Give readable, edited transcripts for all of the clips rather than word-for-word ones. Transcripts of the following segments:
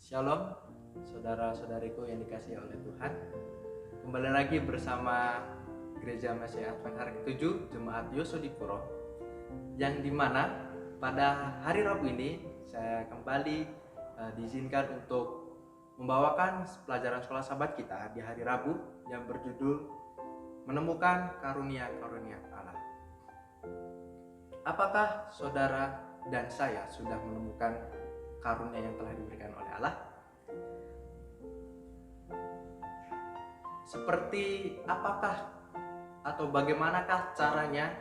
Shalom, saudara-saudariku yang dikasihi oleh Tuhan. Kembali lagi bersama Gereja Mesias Advent hari ke-7 Jemaat Yosodipuro, yang dimana pada hari Rabu ini saya kembali diizinkan untuk membawakan pelajaran sekolah sahabat kita di hari Rabu yang berjudul Menemukan Karunia-Karunia Allah. Apakah saudara dan saya sudah menemukan karunia yang telah diberikan oleh Allah? Seperti apakah atau bagaimanakah caranya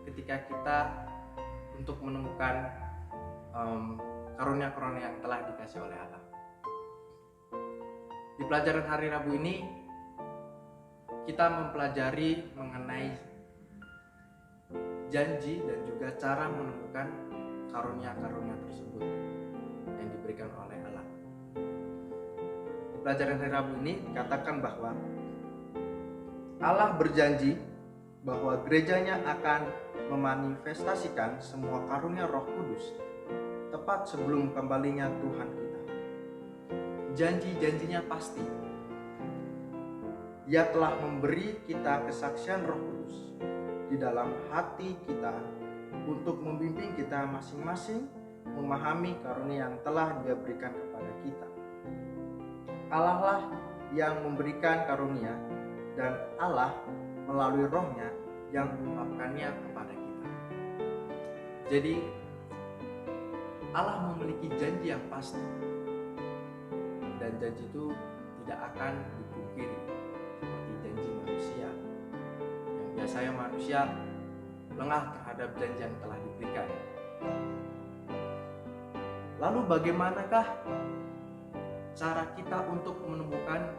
ketika kita untuk menemukan karunia-karunia yang telah dikasih oleh Allah? Di pelajaran hari Rabu ini kita mempelajari mengenai janji dan juga cara menemukan karunia-karunia tersebut yang diberikan oleh Allah. Di pelajaran hari Rabu ini dikatakan bahwa Allah berjanji bahwa gerejanya akan memanifestasikan semua karunia Roh Kudus tepat sebelum kembalinya Tuhan kita. Janji-janjinya pasti. Ia telah memberi kita kesaksian Roh Kudus di dalam hati kita untuk membimbing kita masing-masing memahami karunia yang telah Dia berikan kepada kita. Allah lah yang memberikan karunia dan Allah melalui Roh-Nya yang mengungkapkannya kepada kita. Jadi Allah memiliki janji yang pasti, dan janji itu tidak akan dipungkiri seperti janji manusia yang biasanya manusia lengah terhadap janji yang telah diberikan. Lalu bagaimanakah cara kita untuk menemukan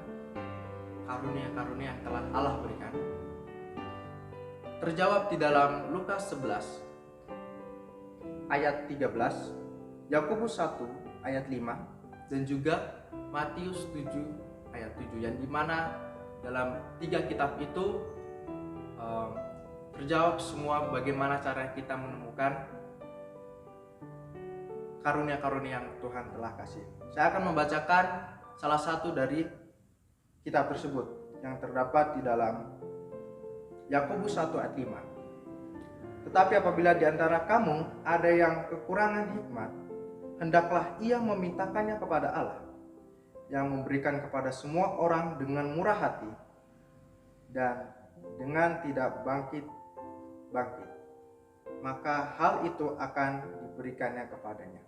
karunia-karunia yang telah Allah berikan? Terjawab di dalam Lukas 11 ayat 13, Yakobus 1 ayat 5, dan juga Matius 7 ayat 7, yang dimana dalam 3 kitab itu terjawab semua bagaimana cara kita menemukan karunia-karunia yang Tuhan telah kasih. Saya akan membacakan salah satu dari kitab tersebut yang terdapat di dalam Yakobus 1 ayat 5. Tetapi apabila di antara kamu ada yang kekurangan hikmat, hendaklah ia memintakannya kepada Allah, yang memberikan kepada semua orang dengan murah hati dan dengan tidak bangkit, maka hal itu akan diberikannya kepadanya.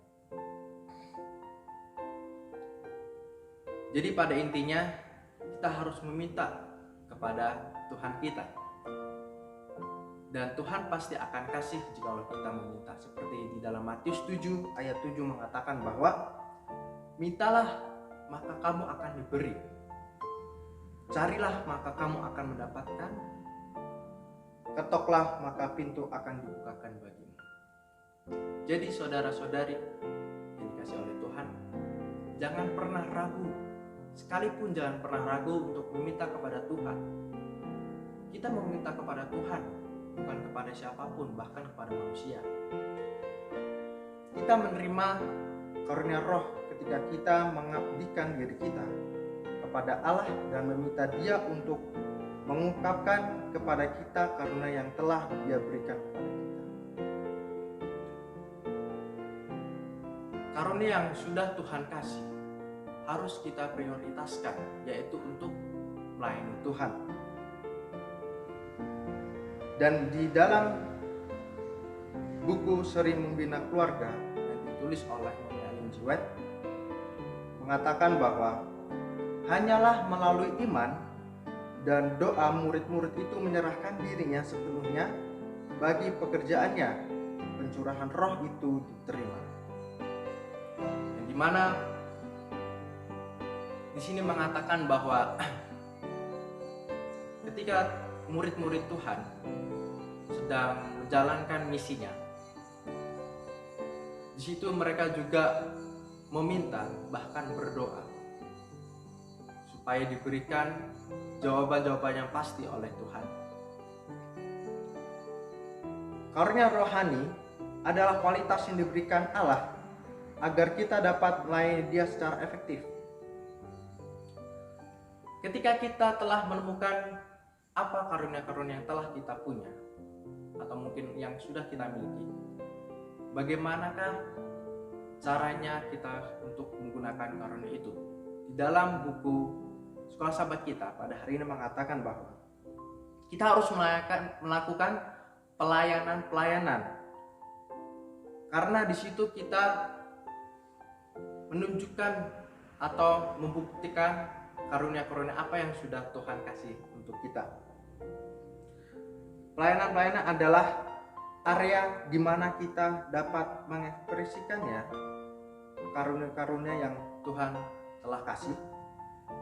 Jadi pada intinya kita harus meminta kepada Tuhan kita, dan Tuhan pasti akan kasih jika kita meminta. Seperti di dalam Matius 7 ayat 7 mengatakan bahwa mintalah maka kamu akan diberi, carilah maka kamu akan mendapatkan, ketoklah maka pintu akan dibukakan bagimu. Jadi saudara-saudari yang dikasih oleh Tuhan, jangan pernah ragu, sekalipun jangan pernah ragu untuk meminta kepada Tuhan. Kita meminta kepada Tuhan, bukan kepada siapapun, bahkan kepada manusia. Kita menerima karunia Roh ketika kita mengabdikan diri kita kepada Allah dan meminta Dia untuk mengungkapkan kepada kita karunia yang telah Dia berikan kepada kita. Karunia yang sudah Tuhan kasih harus kita prioritaskan, yaitu untuk melayani Tuhan. Dan di dalam buku Seri Membina Keluarga yang ditulis oleh Ellen G. White mengatakan bahwa hanyalah melalui iman dan doa murid-murid itu menyerahkan dirinya sepenuhnya bagi pekerjaannya, pencurahan Roh itu diterima. Yang dimana di sini mengatakan bahwa ketika murid-murid Tuhan sedang menjalankan misinya, di situ mereka juga meminta, bahkan berdoa, supaya diberikan jawaban-jawaban yang pasti oleh Tuhan. Karunia rohani adalah kualitas yang diberikan Allah agar kita dapat melayani Dia secara efektif. Ketika kita telah menemukan apa karunia-karunia yang telah kita punya, atau mungkin yang sudah kita miliki, bagaimanakah caranya kita untuk menggunakan karunia itu? Di dalam buku Sekolah Sahabat Kita pada hari ini mengatakan bahwa kita harus melakukan pelayanan-pelayanan, karena di situ kita menunjukkan atau membuktikan karunia-karunia apa yang sudah Tuhan kasih untuk kita. Pelayanan-pelayanan adalah area di mana kita dapat mengekspresikannya karunia-karunia yang Tuhan telah kasih,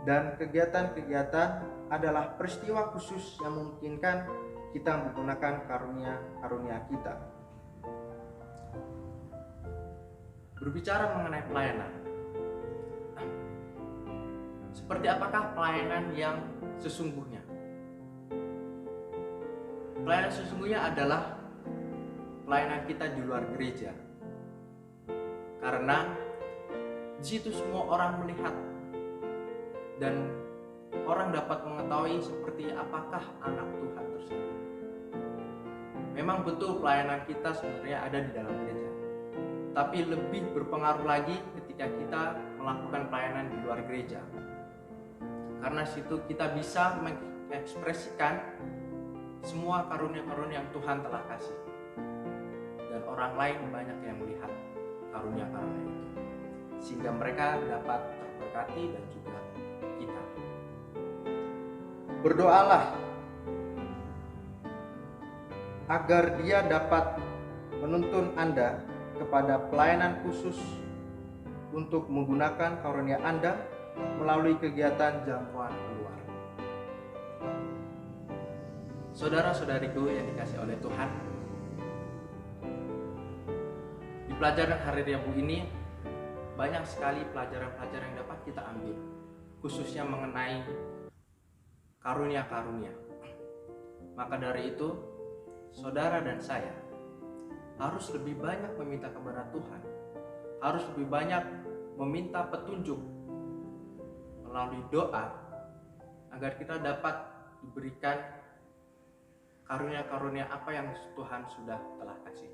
dan kegiatan-kegiatan adalah peristiwa khusus yang memungkinkan kita menggunakan karunia-karunia kita. Berbicara mengenai pelayanan, seperti apakah pelayanan yang sesungguhnya? Pelayanan sesungguhnya adalah pelayanan kita di luar gereja, karena di situ semua orang melihat dan orang dapat mengetahui seperti apakah anak Tuhan tersebut. Memang betul pelayanan kita sebenarnya ada di dalam gereja, tapi lebih berpengaruh lagi ketika kita melakukan pelayanan di luar gereja, karena situ kita bisa mengekspresikan semua karunia-karunia yang Tuhan telah kasih, dan orang lain banyak yang melihat karunia-karunia itu, sehingga mereka dapat terberkati dan juga kita. Berdoalah agar Dia dapat menuntun Anda kepada pelayanan khusus untuk menggunakan karunia Anda melalui kegiatan jangkauan keluar. Saudara-saudariku yang dikasihi oleh Tuhan, di pelajaran hari Rabu ini banyak sekali pelajaran-pelajaran yang dapat kita ambil, khususnya mengenai karunia-karunia. Maka dari itu, saudara dan saya harus lebih banyak meminta kepada Tuhan, harus lebih banyak meminta petunjuk melalui doa, agar kita dapat diberikan karunia-karunia apa yang Tuhan sudah telah kasih.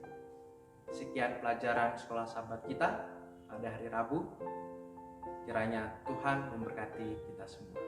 Sekian pelajaran Sekolah Sahabat Kita pada hari Rabu. Kiranya Tuhan memberkati kita semua.